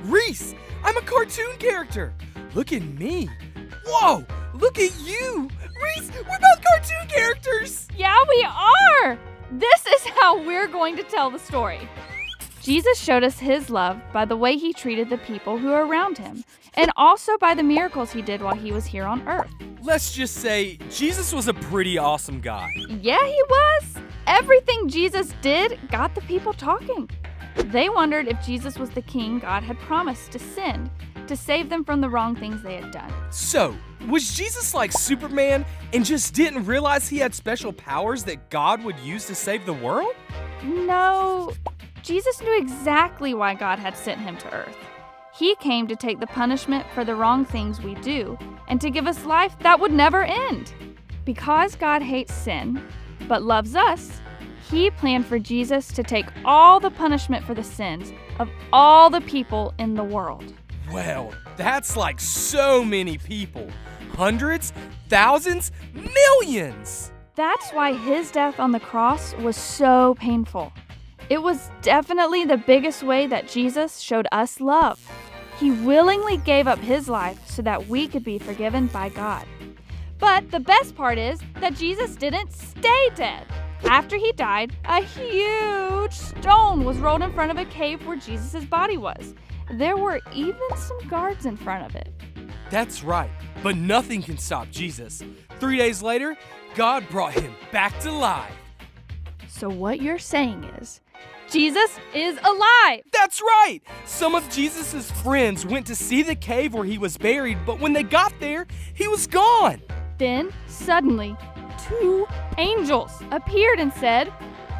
Reese, I'm a cartoon character. Look at me. Whoa, look at you. Reese, we're both cartoon characters. Yeah, we are. This is how we're going to tell the story. Jesus showed us his love by the way he treated the people who are around him, and also by the miracles he did while he was here on earth. Let's just say Jesus was a pretty awesome guy. Yeah, he was. Everything Jesus did got the people talking. They wondered if Jesus was the king God had promised to send to save them from the wrong things they had done. So, was Jesus like Superman and just didn't realize he had special powers that God would use to save the world? No, Jesus knew exactly why God had sent him to earth. He came to take the punishment for the wrong things we do and to give us life that would never end. Because God hates sin, but loves us, he planned for Jesus to take all the punishment for the sins of all the people in the world. Well, that's like so many people. Hundreds, thousands, millions. That's why his death on the cross was so painful. It was definitely the biggest way that Jesus showed us love. He willingly gave up his life so that we could be forgiven by God. But the best part is that Jesus didn't stay dead. After he died, a huge stone was rolled in front of a cave where Jesus' body was. There were even some guards in front of it. That's right, but nothing can stop Jesus. 3 days later, God brought him back to life. So what you're saying is, Jesus is alive! That's right! Some of Jesus' friends went to see the cave where he was buried, but when they got there, he was gone. Then, suddenly, 2 angels appeared and said,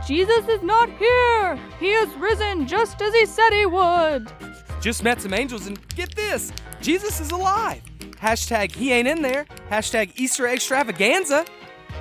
Jesus is not here! He is risen just as he said he would! Just met some angels and get this, Jesus is alive. Hashtag he ain't in there. Hashtag Easter Eggstravaganza.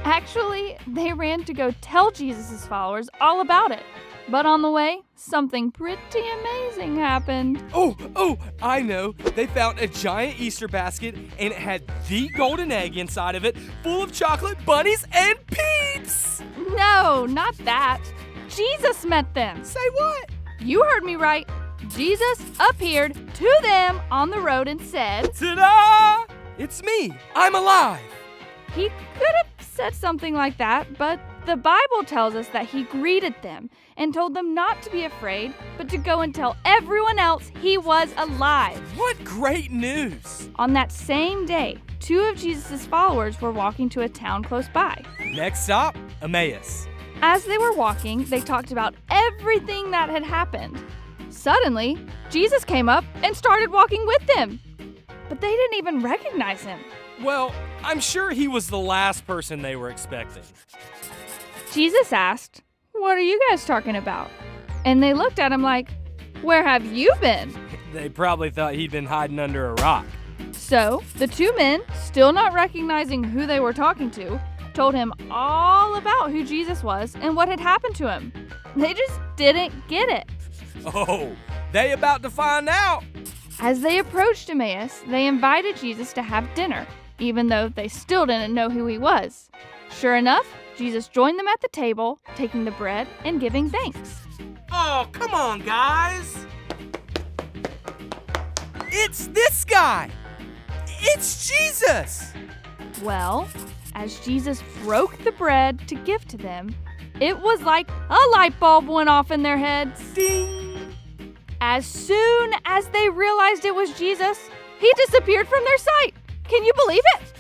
Actually, they ran to go tell Jesus' followers all about it. But on the way, something pretty amazing happened. Oh, I know. They found a giant Easter basket and it had the golden egg inside of it, full of chocolate bunnies and peeps. No, not that. Jesus met them. Say what? You heard me right. Jesus appeared to them on the road and said, Ta-da! It's me. I'm alive. He could have said something like that, but the Bible tells us that he greeted them and told them not to be afraid, but to go and tell everyone else he was alive. What great news! On that same day, 2 of Jesus' followers were walking to a town close by. Next stop, Emmaus. As they were walking, they talked about everything that had happened. Suddenly, Jesus came up and started walking with them. But they didn't even recognize him. Well, I'm sure he was the last person they were expecting. Jesus asked, "What are you guys talking about?" And they looked at him like, "Where have you been?" They probably thought he'd been hiding under a rock. So the 2 men, still not recognizing who they were talking to, told him all about who Jesus was and what had happened to him. They just didn't get it. Oh, they about to find out. As they approached Emmaus, they invited Jesus to have dinner, even though they still didn't know who he was. Sure enough, Jesus joined them at the table, taking the bread and giving thanks. Oh, come on, guys. It's this guy. It's Jesus. Well, as Jesus broke the bread to give to them, it was like a light bulb went off in their heads. Ding. As soon as they realized it was Jesus, he disappeared from their sight. Can you believe it?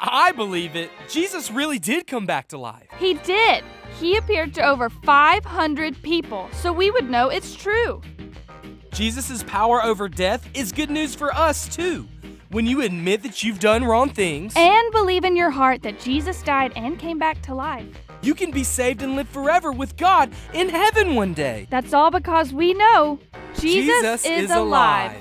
I believe it. Jesus really did come back to life. He did. He appeared to over 500 people, so we would know it's true. Jesus' power over death is good news for us, too. When you admit that you've done wrong things and believe in your heart that Jesus died and came back to life, you can be saved and live forever with God in heaven one day. That's all because we know Jesus is alive.